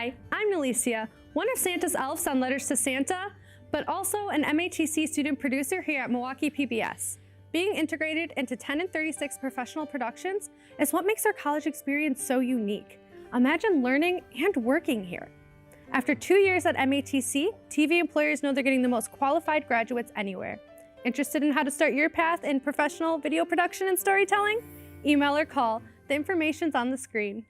Hi, I'm Nelicia, one of Santa's elves on Letters to Santa, but also an MATC student producer here at Milwaukee PBS. Being integrated into 10 and 36 professional productions is what makes our college experience so unique. Imagine learning and working here. After 2 years at MATC, TV employers know they're getting the most qualified graduates anywhere. Interested in how to start your path in professional video production and storytelling? Email or call. The information's on the screen.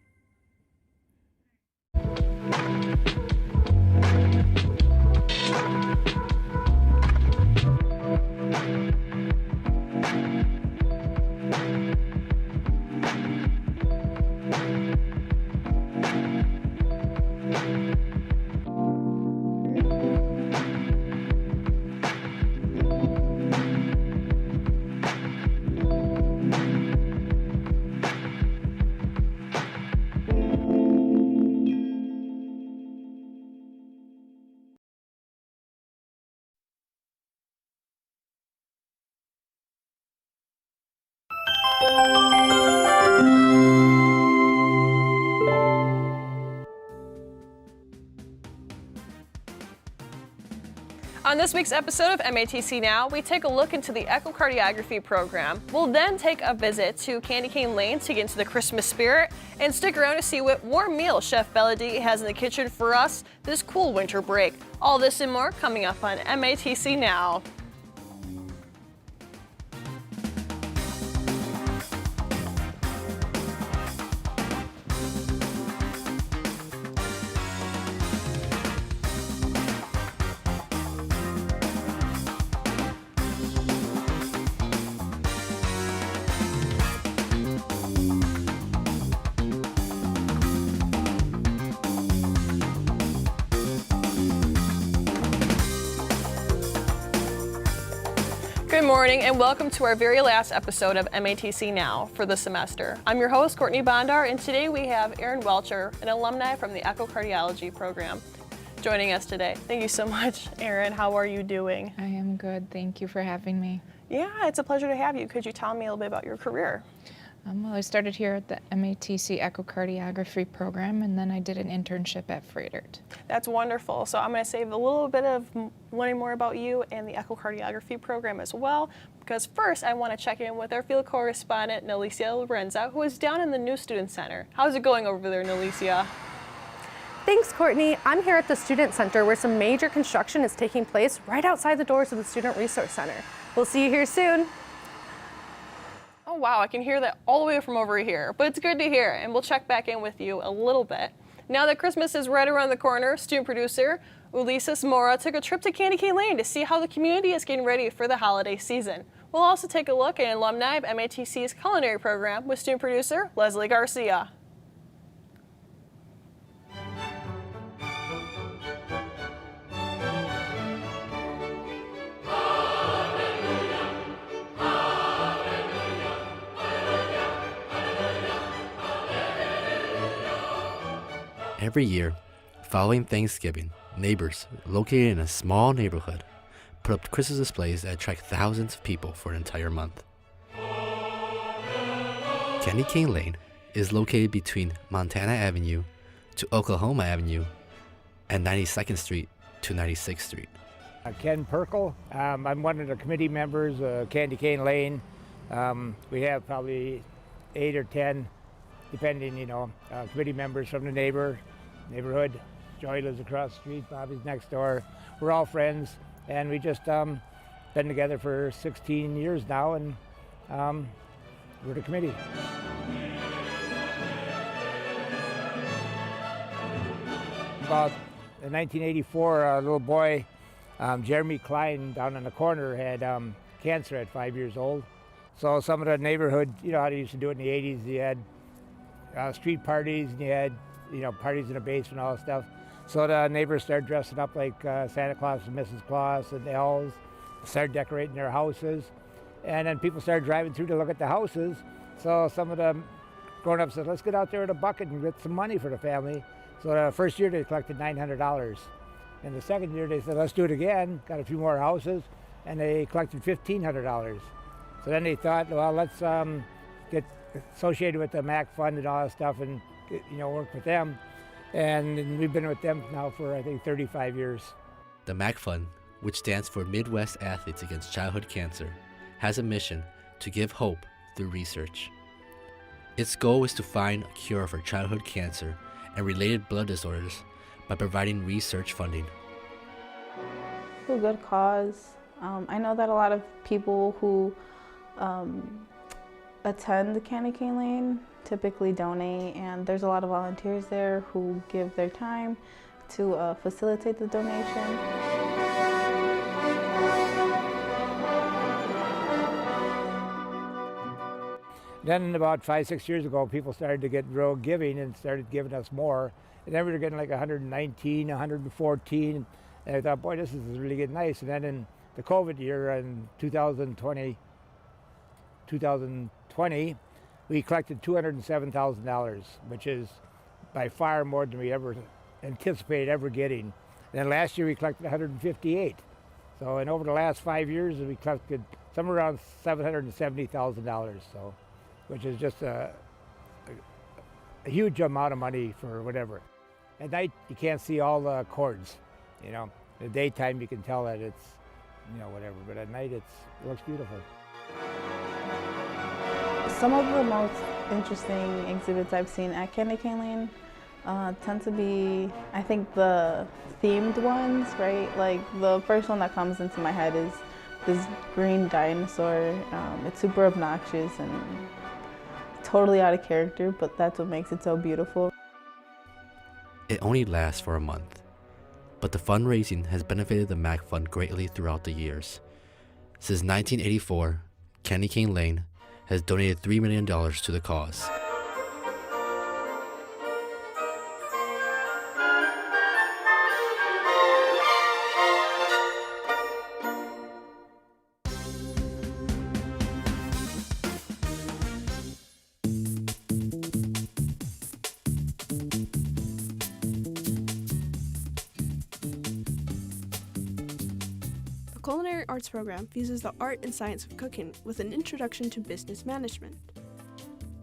On this week's episode of MATC Now, we take a look into the echocardiography program. We'll then take a visit to Candy Cane Lane to get into the Christmas spirit, and stick around to see what warm meal Chef BellaDee has in the kitchen for us this cool winter break. All this and more coming up on MATC Now. Good morning and welcome to our very last episode of MATC Now for the semester. I'm your host, Courtney Bondar, and today we have Aaron Welcher, an alumni from the echocardiology program, joining us today. Thank you so much, Aaron. How are you doing? I am good. Thank you for having me. Yeah, it's a pleasure to have you. Could you tell me a little bit about your career? Well, I started here at the MATC echocardiography program, and then I did an internship at Fredert. That's wonderful. So I'm going to save a little bit of learning more about you and the echocardiography program as well, because first I want to check in with our field correspondent, Nelicia Lorenza, who is down in the New Student Center. How's it going over there, Nelicia? Thanks, Courtney. I'm here at the Student Center where some major construction is taking place right outside the doors of the Student Resource Center. We'll see you here soon. Oh wow, I can hear that all the way from over here, but it's good to hear, and we'll check back in with you a little bit. Now that Christmas is right around the corner, student producer Ulises Mora took a trip to Candy Cane Lane to see how the community is getting ready for the holiday season. We'll also take a look at an alumni of MATC's Culinary program with student producer Leslie Garcia. Every year, following Thanksgiving, neighbors located in a small neighborhood put up Christmas displays that attract thousands of people for an entire month. Candy Cane Lane is located between Montana Avenue to Oklahoma Avenue and 92nd Street to 96th Street. Ken Perkle. I'm one of the committee members of Candy Cane Lane. We have probably 8 or 10, depending, committee members from the neighborhood. Joy lives across the street, Bobby's next door. We're all friends, and we just been together for 16 years now, and we're the committee. About in 1984, a little boy, Jeremy Klein, down on the corner, had cancer at 5 years old. So some of the neighborhood, how they used to do it in the 80s, you had street parties, and you had parties in the basement, all that stuff. So the neighbors started dressing up like Santa Claus and Mrs. Claus and elves, started decorating their houses, and then people started driving through to look at the houses. So some of the grown-ups said, let's get out there with a bucket and get some money for the family. So the first year they collected $900. And the second year they said, let's do it again, got a few more houses, and they collected $1,500. So then they thought, well, let's get associated with the MAC fund and all that stuff and work with them. And we've been with them now for, I think, 35 years. The MAC Fund, which stands for Midwest Athletes Against Childhood Cancer, has a mission to give hope through research. Its goal is to find a cure for childhood cancer and related blood disorders by providing research funding. A good cause. I know that a lot of people who attend Candy Cane Lane typically donate, and there's a lot of volunteers there who give their time to facilitate the donation. Then about 5-6 years ago, people started to get real giving and started giving us more. And then we were getting like 119, 114. And I thought, boy, this is really getting nice. And then in the COVID year in 2020, we collected $207,000, which is by far more than we ever anticipated ever getting. And then last year we collected 158. So, and over the last 5 years, we collected somewhere around $770,000. So, which is just a huge amount of money for whatever. At night, you can't see all the cords, you know. In the daytime, you can tell that it's, you know, whatever, but at night, it looks beautiful. Some of the most interesting exhibits I've seen at Candy Cane Lane tend to be, I think, the themed ones, right? Like the first one that comes into my head is this green dinosaur. It's super obnoxious and totally out of character, but that's what makes it so beautiful. It only lasts for a month, but the fundraising has benefited the MAC Fund greatly throughout the years. Since 1984, Candy Cane Lane has donated $3 million to the cause. The Culinary Arts program fuses the art and science of cooking with an introduction to business management.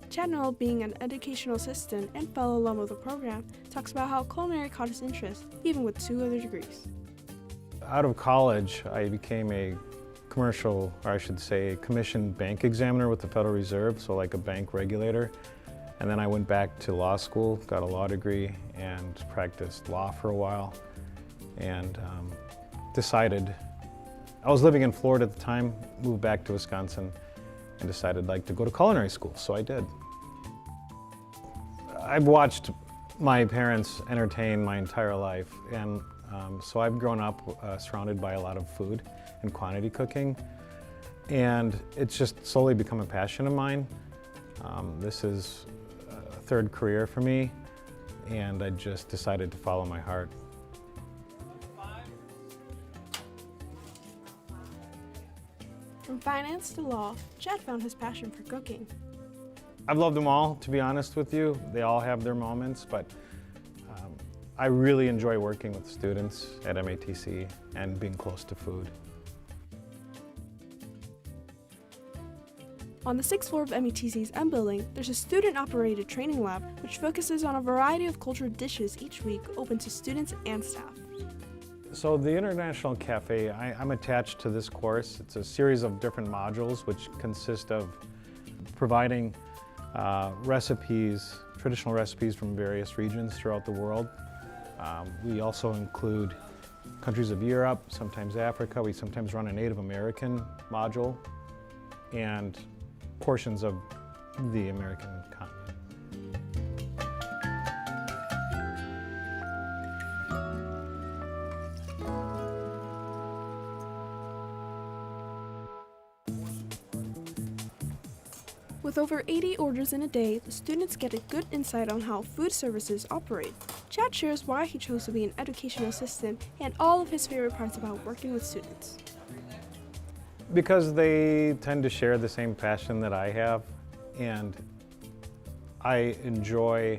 Chad Noel, being an educational assistant and fellow alum of the program, talks about how culinary caught his interest, even with 2 other degrees. Out of college, I became a commercial, or I should say, commissioned bank examiner with the Federal Reserve, so like a bank regulator. And then I went back to law school, got a law degree, and practiced law for a while, and decided, I was living in Florida at the time, moved back to Wisconsin, and decided I'd like to go to culinary school, so I did. I've watched my parents entertain my entire life, and so I've grown up surrounded by a lot of food and quantity cooking, and it's just slowly become a passion of mine. This is a third career for me, and I just decided to follow my heart. From finance to law, Chad found his passion for cooking. I've loved them all, to be honest with you. They all have their moments, but I really enjoy working with students at MATC and being close to food. On the 6th floor of MATC's M building, there's a student-operated training lab which focuses on a variety of cultural dishes each week, open to students and staff. So the International Cafe, I'm attached to this course. It's a series of different modules which consist of providing recipes, traditional recipes from various regions throughout the world. We also include countries of Europe, sometimes Africa. We sometimes run a Native American module and portions of the American continent. With over 80 orders in a day, the students get a good insight on how food services operate. Chad shares why he chose to be an educational assistant and all of his favorite parts about working with students. Because they tend to share the same passion that I have, and I enjoy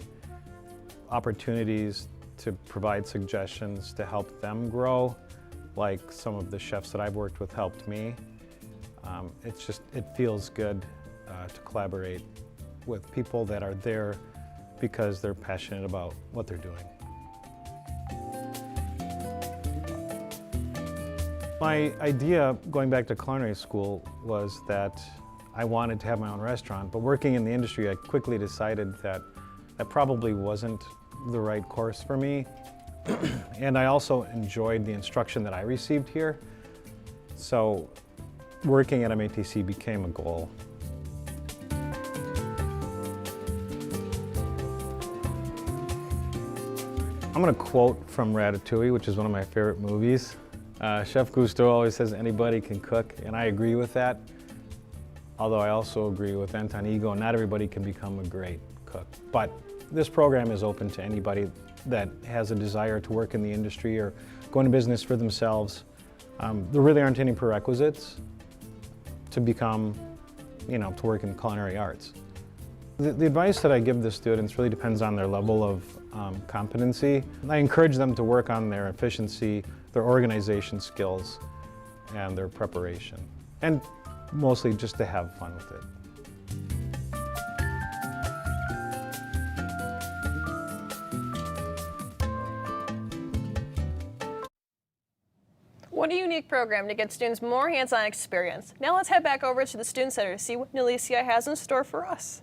opportunities to provide suggestions to help them grow, like some of the chefs that I've worked with helped me. It feels good to collaborate with people that are there because they're passionate about what they're doing. My idea going back to culinary school was that I wanted to have my own restaurant, but working in the industry, I quickly decided that that probably wasn't the right course for me. And I also enjoyed the instruction that I received here. So working at MATC became a goal. I'm going to quote from Ratatouille, which is one of my favorite movies. Chef Cousteau always says anybody can cook, and I agree with that. Although I also agree with Anton Ego, not everybody can become a great cook. But this program is open to anybody that has a desire to work in the industry or go into business for themselves. There really aren't any prerequisites to become, to work in culinary arts. The advice that I give the students really depends on their level of competency. I encourage them to work on their efficiency, their organization skills, and their preparation. And mostly just to have fun with it. What a unique program to get students more hands-on experience. Now let's head back over to the Student Center to see what Nalicia has in store for us.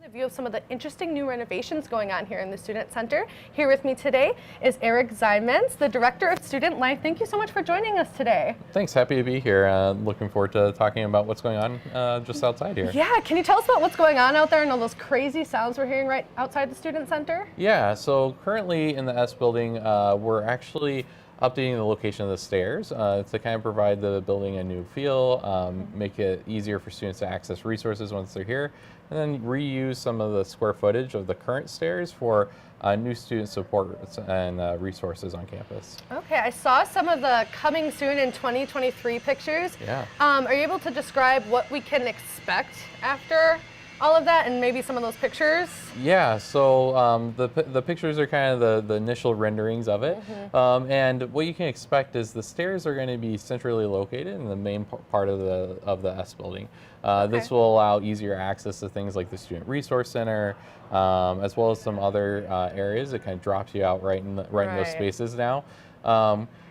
A view of some of the interesting new renovations going on here in the Student Center. Here with me today is Eric Zymans, the Director of Student Life. Thank you so much for joining us today. Thanks, happy to be here. Looking forward to talking about what's going on just outside here. Yeah, can you tell us about what's going on out there and all those crazy sounds we're hearing right outside the Student Center? Yeah, so currently in the S building, we're actually updating the location of the stairs to kind of provide the building a new feel, make it easier for students to access resources once they're here, and then reuse some of the square footage of the current stairs for new student support and resources on campus. Okay, I saw some of the coming soon in 2023 pictures. Yeah. Are you able to describe what we can expect after all of that and maybe some of those pictures? Yeah, so the pictures are kind of the initial renderings of it. And what you can expect is the stairs are going to be centrally located in the main part of the S building. This will allow easier access to things like the Student Resource Center, as well as some other areas. It kind of drops you out right in those spaces now.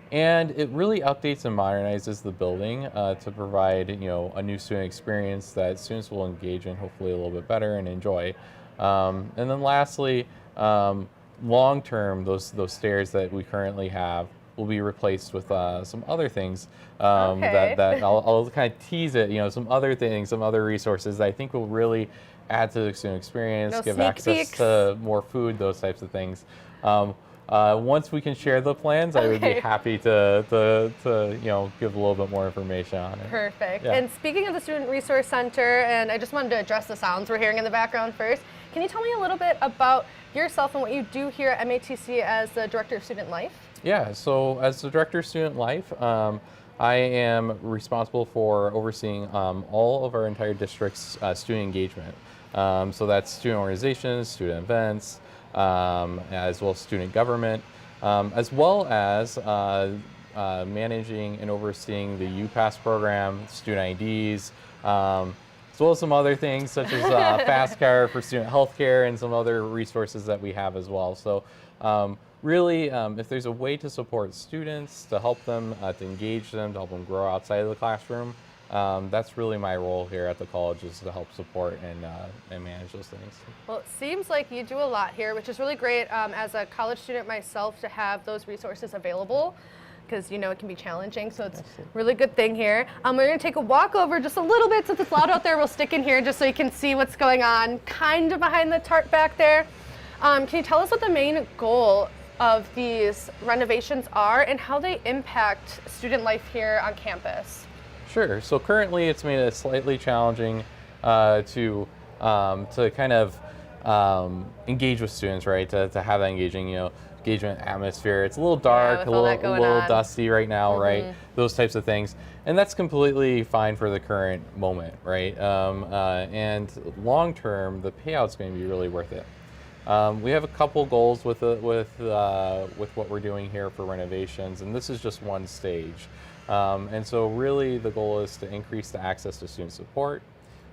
And it really updates and modernizes the building to provide, a new student experience that students will engage in hopefully a little bit better and enjoy. And then lastly, long term, those stairs that we currently have will be replaced with some other things that I'll kind of tease it, some other things, some other resources that I think will really add to the student experience, give access to more food, those types of things. Once we can share the plans, I would be happy to give a little bit more information on it. Perfect. Yeah. And speaking of the Student Resource Center, and I just wanted to address the sounds we're hearing in the background first, can you tell me a little bit about yourself and what you do here at MATC as the Director of Student Life? Yeah, so as the Director of Student Life, I am responsible for overseeing all of our entire district's student engagement. So that's student organizations, student events, as well as student government, as well as managing and overseeing the UPass program, student IDs, as well as some other things such as FastCare for student healthcare and some other resources that we have as well. So really, if there's a way to support students, to help them, to engage them, to help them grow outside of the classroom, that's really my role here at the college, is to help support and manage those things. Well, it seems like you do a lot here, which is really great as a college student myself to have those resources available, because it can be challenging, so it's a really good thing here. We're going to take a walk over just a little bit since it's loud out there. We'll stick in here just so you can see what's going on kind of behind the tarp back there. Can you tell us what the main goal of these renovations are and how they impact student life here on campus? Sure. So currently, it's made it slightly challenging to kind of engage with students, right? To have that engagement atmosphere. It's a little dark, a little dusty right now, right? Those types of things, and that's completely fine for the current moment, right? And long term, the payout's going to be really worth it. We have a couple goals with what we're doing here for renovations, and this is just one stage. And so really the goal is to increase the access to student support,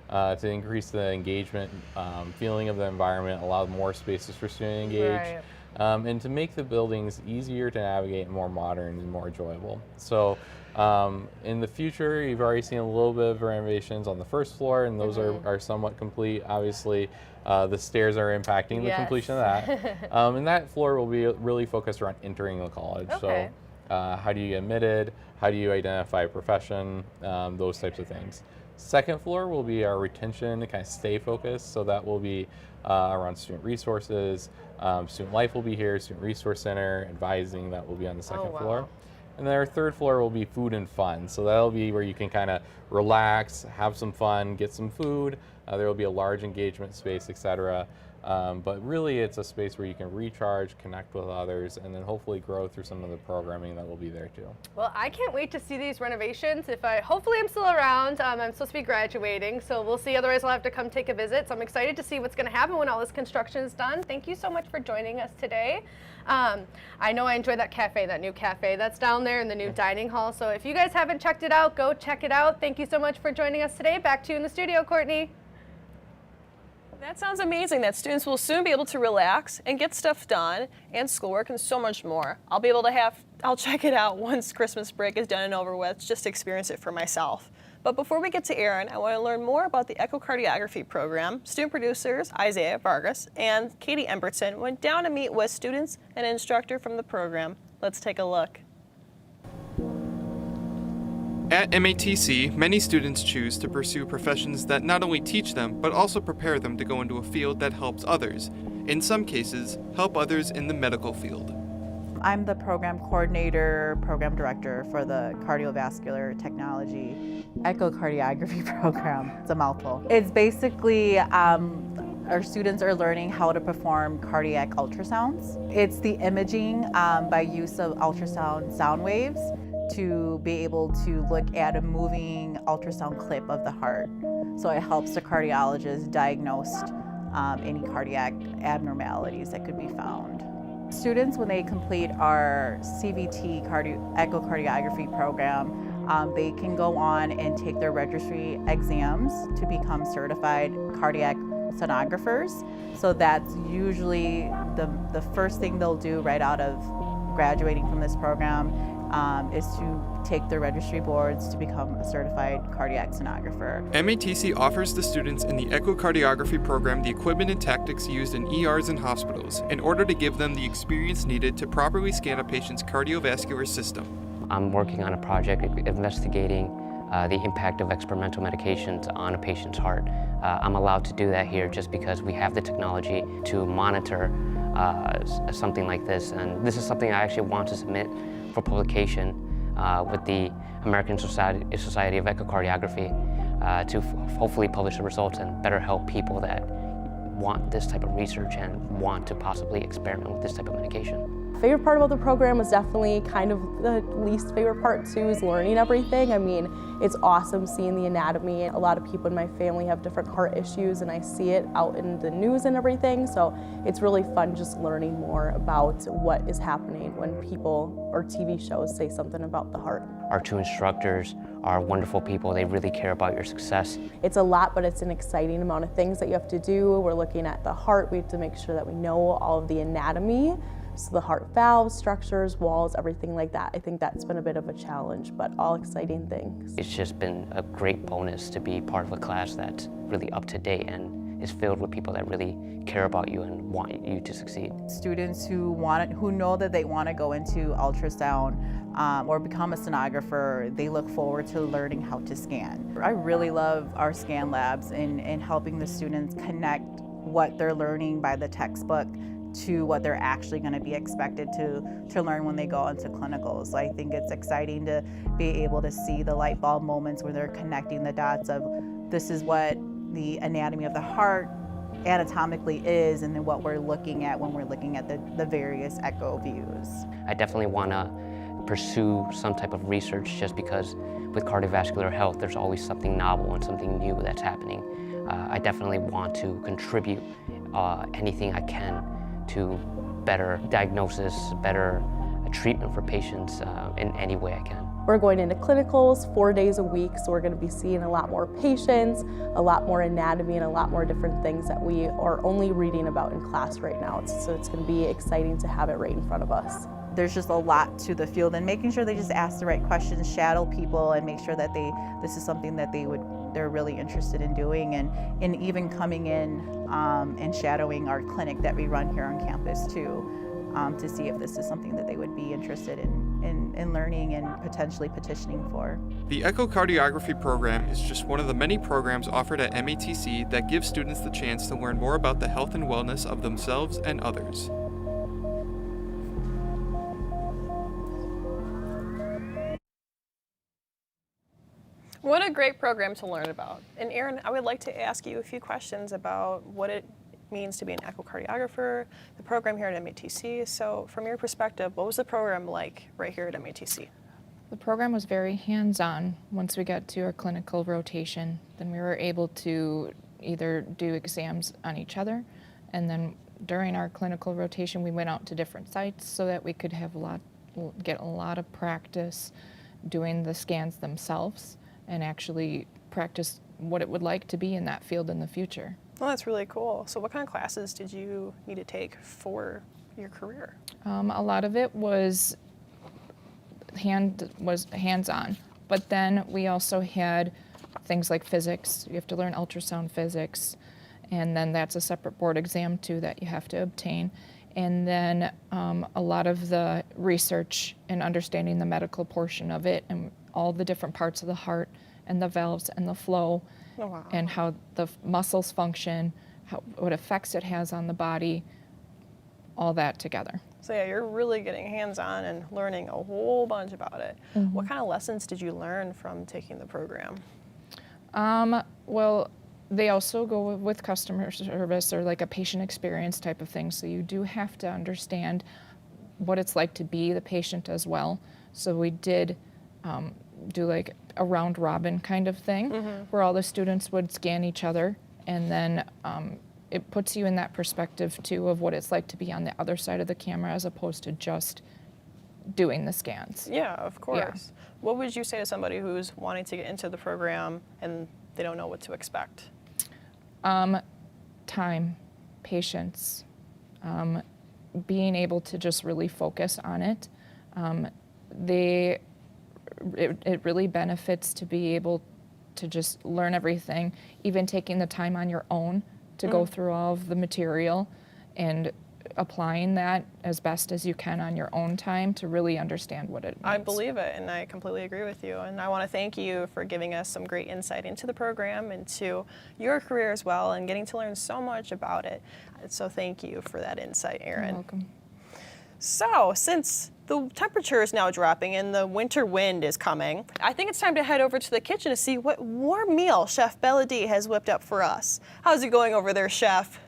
to increase the engagement, feeling of the environment, allow more spaces for students to engage, and to make the buildings easier to navigate and more modern and more enjoyable. So in the future, you've already seen a little bit of renovations on the first floor, and those are somewhat complete. Obviously, the stairs are impacting the completion of that. And that floor will be really focused around entering the college. Okay. So how do you get admitted? How do you identify a profession? Those types of things. Second floor will be our retention to kind of stay focused. So that will be around student resources. Student life will be here, student resource center, advising, that will be on the second floor. And then our third floor will be food and fun. So that'll be where you can kind of relax, have some fun, get some food. There will be a large engagement space, etc. But really it's a space where you can recharge, connect with others, and then hopefully grow through some of the programming that will be there too. Well, I can't wait to see these renovations. Hopefully I'm still around. I'm supposed to be graduating, so we'll see. Otherwise I'll have to come take a visit. So I'm excited to see what's going to happen when all this construction is done. Thank you so much for joining us today. I know I enjoyed that cafe, that new cafe that's down there in the new dining hall. So if you guys haven't checked it out, go check it out. Thank you so much for joining us today. Back to you in the studio, Courtney. That sounds amazing, that students will soon be able to relax and get stuff done and schoolwork and so much more. I'll check it out once Christmas break is done and over with, just to experience it for myself. But before we get to Aaron, I want to learn more about the echocardiography program. Student producers Isaiah Vargas and Katie Embertson went down to meet with students and an instructor from the program. Let's take a look. At MATC, many students choose to pursue professions that not only teach them, but also prepare them to go into a field that helps others. In some cases, help others in the medical field. I'm the program coordinator, program director for the Cardiovascular Technology Echocardiography program. It's a mouthful. It's basically our students are learning how to perform cardiac ultrasounds. It's the imaging by use of ultrasound sound waves to be able to look at a moving ultrasound clip of the heart. So it helps the cardiologist diagnose any cardiac abnormalities that could be found. Students, when they complete our CVT echocardiography program, they can go on and take their registry exams to become certified cardiac sonographers. So that's usually the first thing they'll do right out of graduating from this program is to take their registry boards to become a certified cardiac sonographer. MATC offers the students in the echocardiography program the equipment and tactics used in ERs and hospitals in order to give them the experience needed to properly scan a patient's cardiovascular system. I'm working on a project investigating the impact of experimental medications on a patient's heart. I'm allowed to do that here just because we have the technology to monitor something like this, and this is something I actually want to submit for publication with the American Society of Echocardiography to hopefully publish the results and better help people that want this type of research and want to possibly experiment with this type of medication. Favorite part about the program was definitely kind of the least favorite part too, is learning everything. I mean, it's awesome seeing the anatomy. A lot of people in my family have different heart issues and I see it out in the news and everything, so it's really fun just learning more about what is happening when people or TV shows say something about the heart. Our two instructors are wonderful people. They really care about your success. It's a lot, but it's an exciting amount of things that you have to do. We're looking at the heart. We have to make sure that we know all of the anatomy. So the heart valves, structures, walls, everything like that. I think that's been a bit of a challenge, but all exciting things. It's just been a great bonus to be part of a class that's really up to date and is filled with people that really care about you and want you to succeed. Students who know that they want to go into ultrasound or become a sonographer, they look forward to learning how to scan. I really love our scan labs and helping the students connect what they're learning by the textbook to what they're actually going to be expected to learn when they go into clinicals. So I think it's exciting to be able to see the light bulb moments where they're connecting the dots of this is what the anatomy of the heart anatomically is, and then what we're looking at when we're looking at the various echo views. I definitely want to pursue some type of research just because with cardiovascular health, there's always something novel and something new that's happening. I definitely want to contribute anything I can to better diagnosis, better treatment for patients in any way I can. We're going into clinicals 4 days a week, so we're going to be seeing a lot more patients, a lot more anatomy, and a lot more different things that we are only reading about in class right now. So it's going to be exciting to have it right in front of us. There's just a lot to the field, and making sure they just ask the right questions, shadow people, and make sure that this is something that they're really interested in doing, and even coming in and shadowing our clinic that we run here on campus too, to see if this is something that they would be interested in learning and potentially petitioning for. The echocardiography program is just one of the many programs offered at MATC that gives students the chance to learn more about the health and wellness of themselves and others. What a great program to learn about. And Erin, I would like to ask you a few questions about what it means to be an echocardiographer, the program here at MATC. So from your perspective, what was the program like right here at MATC? The program was very hands-on. Once we got to our clinical rotation, then we were able to either do exams on each other, and then during our clinical rotation we went out to different sites so that we could have get a lot of practice doing the scans themselves and actually practice what it would like to be in that field in the future. Well, that's really cool. So what kind of classes did you need to take for your career? A lot of it was hands-on, but then we also had things like physics. You have to learn ultrasound physics, and then that's a separate board exam too that you have to obtain. And then a lot of the research and understanding the medical portion of it and all the different parts of the heart and the valves and the flow. Oh, wow. And how the muscles function, what effects it has on the body, all that together. So yeah, you're really getting hands-on and learning a whole bunch about it. Mm-hmm. What kind of lessons did you learn from taking the program? Well, they also go with customer service or like a patient experience type of thing. So you do have to understand what it's like to be the patient as well. So we did do like a round robin kind of thing, where all the students would scan each other, and then it puts you in that perspective too of what it's like to be on the other side of the camera as opposed to just doing the scans. Yeah, of course. Yeah. What would you say to somebody who's wanting to get into the program and they don't know what to expect? Time, patience, being able to just really focus on it. It really benefits to be able to just learn everything, even taking the time on your own to go through all of the material and applying that as best as you can on your own time to really understand what it means. I believe it, and I completely agree with you. And I want to thank you for giving us some great insight into the program, into your career as well, and getting to learn so much about it. So thank you for that insight, Erin. You're welcome. So, since the temperature is now dropping and the winter wind is coming, I think it's time to head over to the kitchen to see what warm meal Chef BellaDee has whipped up for us. How's it going over there, Chef?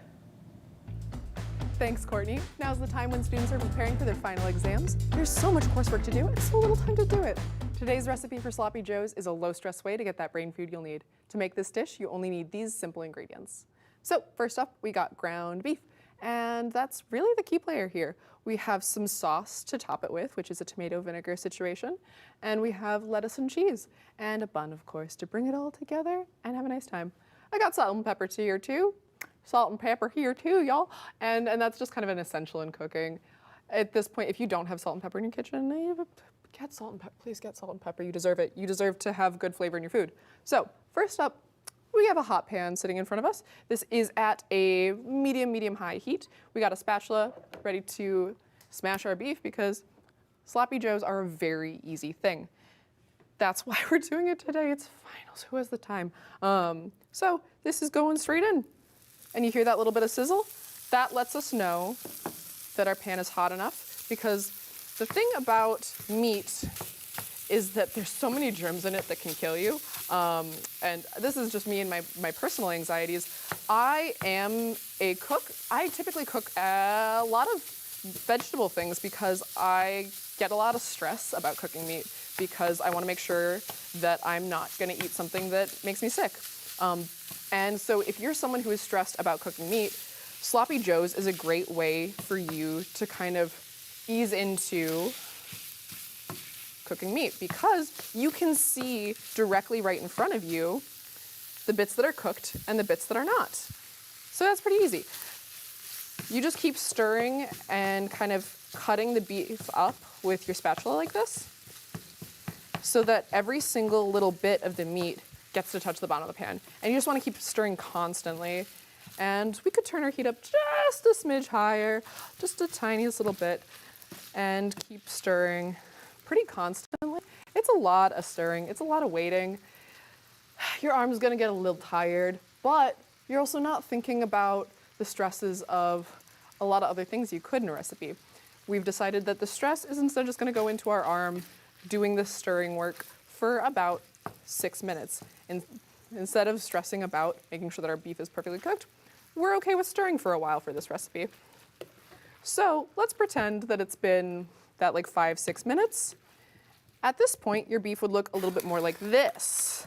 Thanks, Courtney. Now's the time when students are preparing for their final exams. There's so much coursework to do and so little time to do it. Today's recipe for Sloppy Joes is a low-stress way to get that brain food you'll need. To make this dish, you only need these simple ingredients. So, first up, we got ground beef, and that's really the key player here. We have some sauce to top it with, which is a tomato vinegar situation, and we have lettuce and cheese, and a bun, of course, to bring it all together and have a nice time. I got salt and pepper here too. Salt and pepper here too, y'all. And that's just kind of an essential in cooking. At this point, if you don't have salt and pepper in your kitchen, get salt and pepper. Please get salt and pepper. You deserve it. You deserve to have good flavor in your food. So first up, we have a hot pan sitting in front of us. This is at a medium-high heat. We got a spatula ready to smash our beef because sloppy joes are a very easy thing. That's why we're doing it today. It's finals. Who has the time? So this is going straight in. And you hear that little bit of sizzle? That lets us know that our pan is hot enough, because the thing about meat is that there's so many germs in it that can kill you. And this is just me and my personal anxieties. I am a cook. I typically cook a lot of vegetable things because I get a lot of stress about cooking meat, because I want to make sure that I'm not going to eat something that makes me sick. And so if you're someone who is stressed about cooking meat, Sloppy Joes is a great way for you to kind of ease into cooking meat, because you can see directly right in front of you the bits that are cooked and the bits that are not. So that's pretty easy. You just keep stirring and kind of cutting the beef up with your spatula like this, so that every single little bit of the meat gets to touch the bottom of the pan. And you just want to keep stirring constantly. And we could turn our heat up just a smidge higher, just a tiniest little bit, and keep stirring pretty constantly. It's a lot of stirring, it's a lot of waiting. Your arm's gonna get a little tired, but you're also not thinking about the stresses of a lot of other things you could in a recipe. We've decided that the stress is instead just gonna go into our arm doing this stirring work for about 6 minutes. And instead of stressing about making sure that our beef is perfectly cooked, we're okay with stirring for a while for this recipe. So let's pretend that it's been that like 5-6 minutes. At this point, your beef would look a little bit more like this.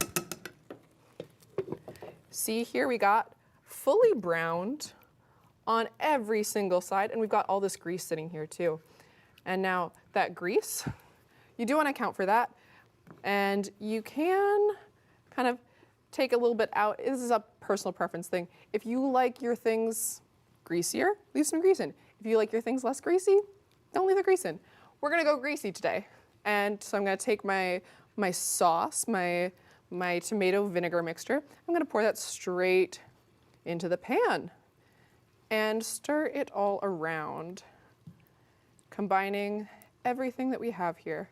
See here, we got fully browned on every single side, and we've got all this grease sitting here too. And now that grease, you do want to account for that, and you can kind of take a little bit out. This is a personal preference thing. If you like your things greasier, leave some grease in. If you like your things less greasy, don't leave the grease in. We're gonna go greasy today. And so I'm gonna take my sauce, my tomato vinegar mixture. I'm gonna pour that straight into the pan and stir it all around, combining everything that we have here,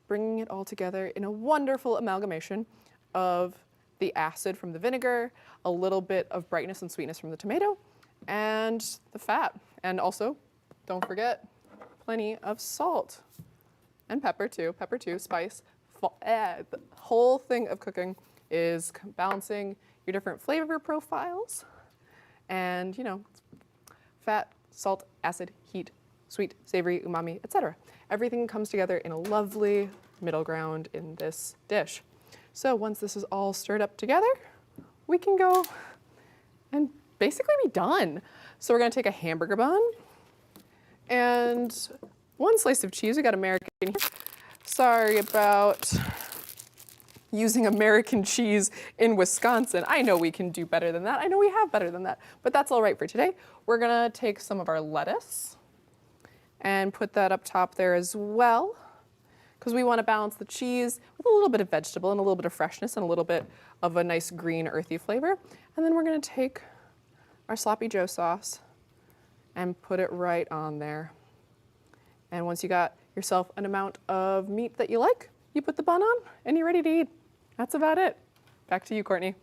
bringing it all together in a wonderful amalgamation of the acid from the vinegar, a little bit of brightness and sweetness from the tomato, and the fat. And also, don't forget, plenty of salt and pepper too, spice. The whole thing of cooking is balancing your different flavor profiles and, you know, fat, salt, acid, heat, sweet, savory, umami, etc. Everything comes together in a lovely middle ground in this dish. So once this is all stirred up together, we can go and basically be done. So we're gonna take a hamburger bun and 1 slice of cheese. We got American here. Sorry about using American cheese in Wisconsin. I know we can do better than that. I know we have better than that, but that's all right for today. We're gonna take some of our lettuce and put that up top there as well, because we want to balance the cheese with a little bit of vegetable and a little bit of freshness and a little bit of a nice green earthy flavor. And then we're going to take our sloppy joe sauce and put it right on there. And once you got yourself an amount of meat that you like, you put the bun on and you're ready to eat. That's about it. Back to you, Courtney.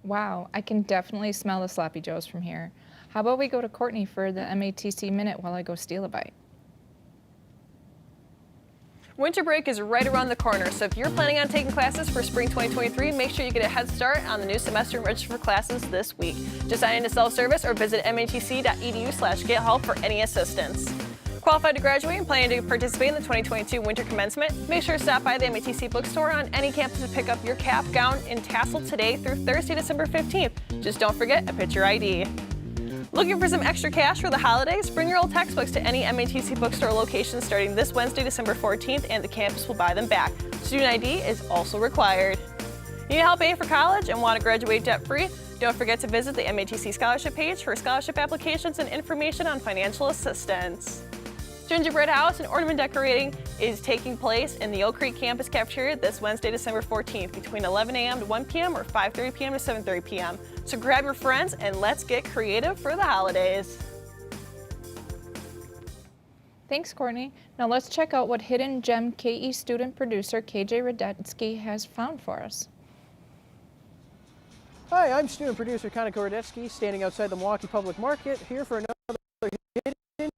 Wow, I can definitely smell the sloppy joes from here. How about we go to Courtney for the MATC Minute while I go steal a bite? Winter break is right around the corner, so if you're planning on taking classes for spring 2023, make sure you get a head start on the new semester and register for classes this week. Just sign into self-service or visit matc.edu/get-help for any assistance. Qualified to graduate and planning to participate in the 2022 winter commencement, make sure to stop by the MATC bookstore on any campus to pick up your cap, gown, and tassel today through Thursday, December 15th. Just don't forget a picture ID. Looking for some extra cash for the holidays? Bring your old textbooks to any MATC bookstore location starting this Wednesday, December 14th, and the campus will buy them back. Student ID is also required. Need help paying for college and want to graduate debt-free? Don't forget to visit the MATC scholarship page for scholarship applications and information on financial assistance. Gingerbread house and ornament decorating is taking place in the Oak Creek campus cafeteria this Wednesday, December 14th between 11 a.m. to 1 p.m. or 5:30 p.m. to 7:30 p.m. So grab your friends and let's get creative for the holidays. Thanks, Courtney. Now let's check out what hidden geMKE student producer KJ Radetsky has found for us. Hi, I'm student producer Kanako Radetsky, standing outside the Milwaukee Public Market, here for another hidden geMKE.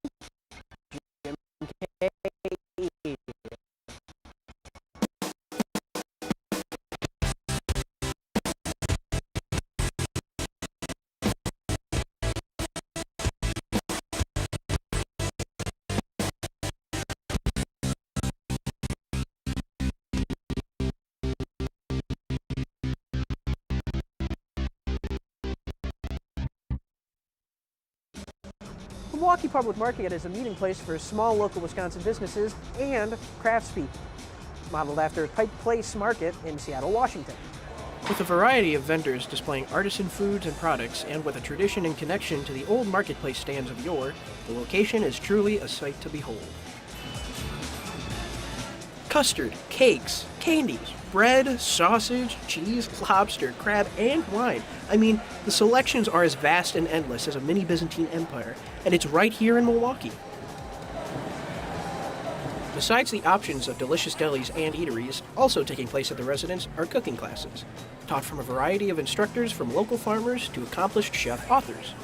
The Milwaukee Public Market is a meeting place for small local Wisconsin businesses and craftspeople, modeled after Pike Place Market in Seattle, Washington. With a variety of vendors displaying artisan foods and products, and with a tradition and connection to the old marketplace stands of yore, the location is truly a sight to behold. Custard, cakes, candies, bread, sausage, cheese, lobster, crab, and wine. I mean, the selections are as vast and endless as a mini Byzantine empire, and it's right here in Milwaukee. Besides the options of delicious delis and eateries, also taking place at the residence are cooking classes, taught from a variety of instructors from local farmers to accomplished chef authors.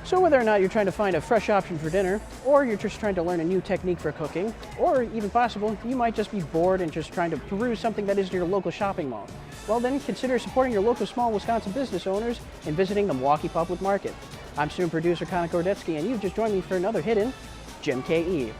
So whether or not you're trying to find a fresh option for dinner, or you're just trying to learn a new technique for cooking, or even possible, you might just be bored and just trying to peruse something that is your local shopping mall, well then consider supporting your local small Wisconsin business owners and visiting the Milwaukee Public Market. I'm student producer Courtney Bondar, and you've just joined me for another hidden geMKE.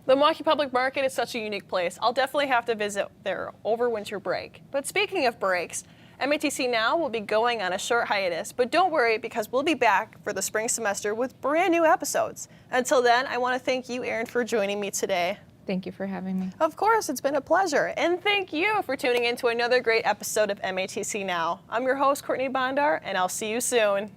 The Milwaukee Public Market is such a unique place. I'll definitely have to visit there over winter break. But speaking of breaks, MATC Now will be going on a short hiatus, but don't worry because we'll be back for the spring semester with brand new episodes. Until then, I want to thank you, Erin, for joining me today. Thank you for having me. Of course, it's been a pleasure. And thank you for tuning in to another great episode of MATC Now. I'm your host, Courtney Bondar, and I'll see you soon.